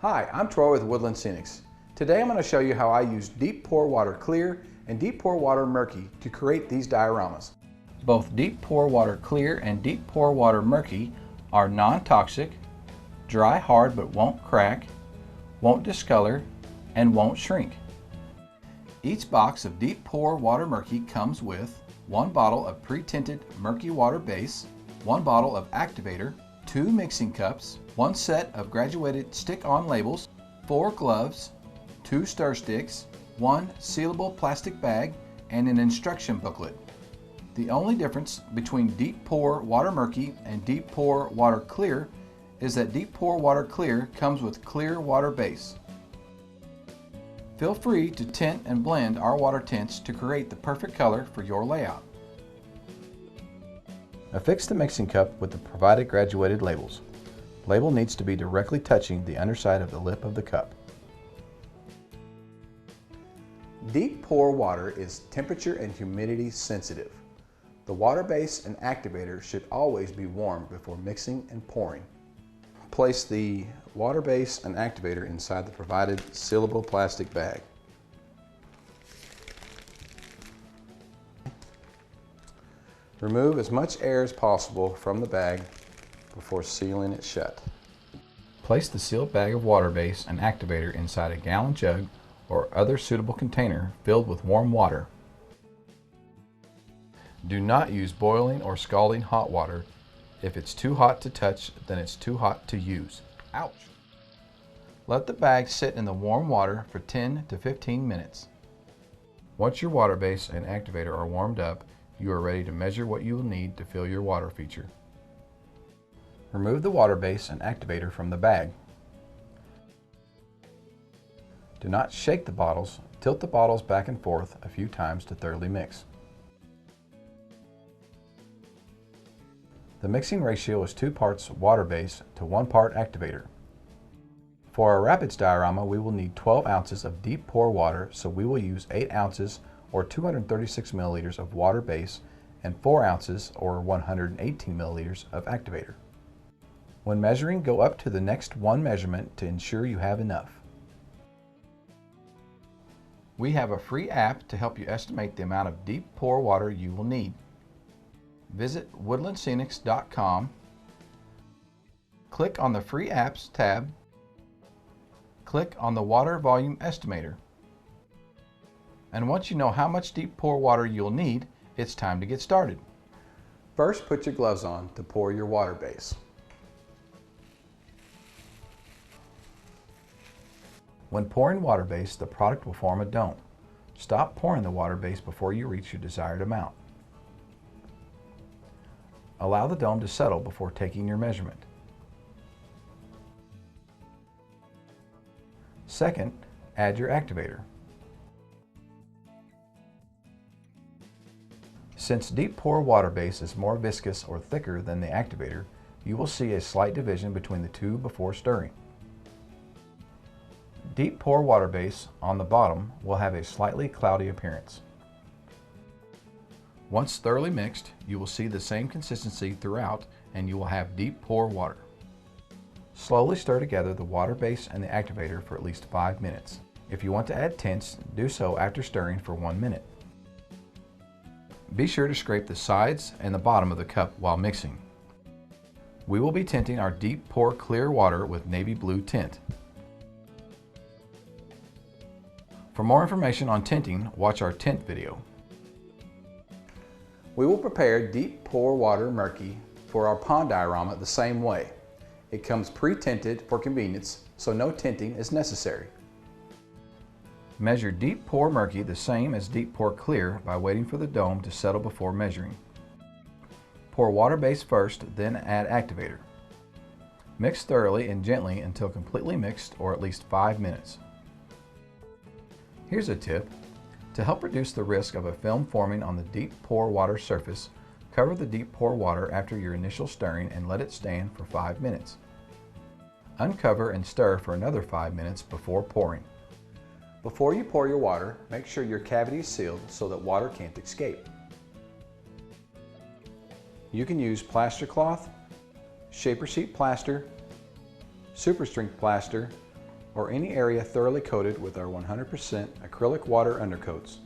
Hi, I'm Troy with Woodland Scenics. Today I'm going to show you how I use Deep Pour Water Clear and Deep Pour Water Murky to create these dioramas. Both Deep Pour Water Clear and Deep Pour Water Murky are non-toxic, dry hard but won't crack, won't discolor, and won't shrink. Each box of Deep Pour Water Murky comes with 1 bottle of pre-tinted murky water base, 1 bottle of Activator, 2 mixing cups, 1 set of graduated stick-on labels, 4 gloves, 2 stir sticks, 1 sealable plastic bag, and an instruction booklet. The only difference between Deep Pour Water Murky and Deep Pour Water Clear is that Deep Pour Water Clear comes with clear water base. Feel free to tint and blend our water tints to create the perfect color for your layout. Affix the mixing cup with the provided graduated labels. Label needs to be directly touching the underside of the lip of the cup. Deep Pour Water is temperature and humidity sensitive. The water base and activator should always be warm before mixing and pouring. Place the water base and activator inside the provided sealable plastic bag. Remove as much air as possible from the bag before sealing it shut. Place the sealed bag of water base and activator inside a gallon jug or other suitable container filled with warm water. Do not use boiling or scalding hot water. If it's too hot to touch, then it's too hot to use. Ouch! Let the bag sit in the warm water for 10 to 15 minutes. Once your water base and activator are warmed up, you are ready to measure what you will need to fill your water feature. Remove the water base and activator from the bag. Do not shake the bottles. Tilt the bottles back and forth a few times to thoroughly mix. The mixing ratio is 2 parts water base to 1 part activator. For our rapids diorama, we will need 12 ounces of deep pour water, so we will use 8 ounces or 236 milliliters of water base and 4 ounces or 118 milliliters of activator. When measuring, go up to the next one measurement to ensure you have enough. We have a free app to help you estimate the amount of deep pour water you will need. Visit woodlandscenics.com, click on the Free Apps tab, click on the Water Volume Estimator. And once you know how much deep pour water you'll need, it's time to get started. First, put your gloves on to pour your water base. When pouring water base, the product will form a dome. Stop pouring the water base before you reach your desired amount. Allow the dome to settle before taking your measurement. Second, add your activator. Since deep pour water base is more viscous or thicker than the activator, you will see a slight division between the two before stirring. Deep pour water base on the bottom will have a slightly cloudy appearance. Once thoroughly mixed, you will see the same consistency throughout and you will have deep pour water. Slowly stir together the water base and the activator for at least 5 minutes. If you want to add tints, do so after stirring for 1 minute. Be sure to scrape the sides and the bottom of the cup while mixing. We will be tinting our deep pour clear water with navy blue tint. For more information on tinting, watch our tint video. We will prepare Deep Pour Water Murky for our pond diorama the same way. It comes pre-tinted for convenience, so no tinting is necessary. Measure Deep Pour Murky the same as Deep Pour Clear by waiting for the dome to settle before measuring. Pour water base first, then add activator. Mix thoroughly and gently until completely mixed, or at least 5 minutes. Here's a tip. To help reduce the risk of a film forming on the deep pour water surface, cover the deep pour water after your initial stirring and let it stand for 5 minutes. Uncover and stir for another 5 minutes before pouring. Before you pour your water, make sure your cavity is sealed so that water can't escape. You can use plaster cloth, shaper sheet plaster, super strength plaster, or any area thoroughly coated with our 100% acrylic water undercoats.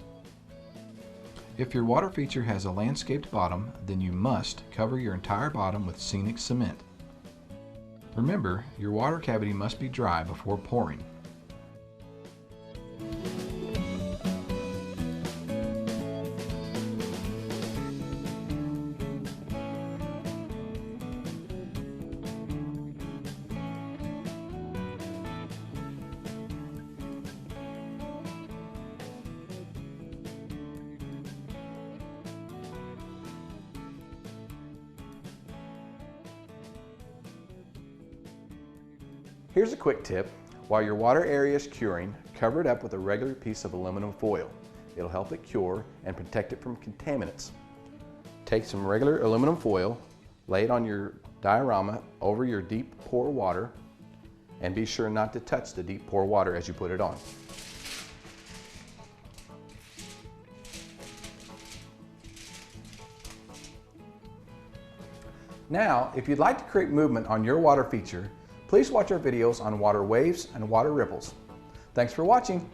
If your water feature has a landscaped bottom, then you must cover your entire bottom with scenic cement. Remember, your water cavity must be dry before pouring. Here's a quick tip. While your water area is curing, cover it up with a regular piece of aluminum foil. It'll help it cure and protect it from contaminants. Take some regular aluminum foil, lay it on your diorama over your deep pour water, and be sure not to touch the deep pour water as you put it on. Now, if you'd like to create movement on your water feature, please watch our videos on water waves and water ripples. Thanks for watching.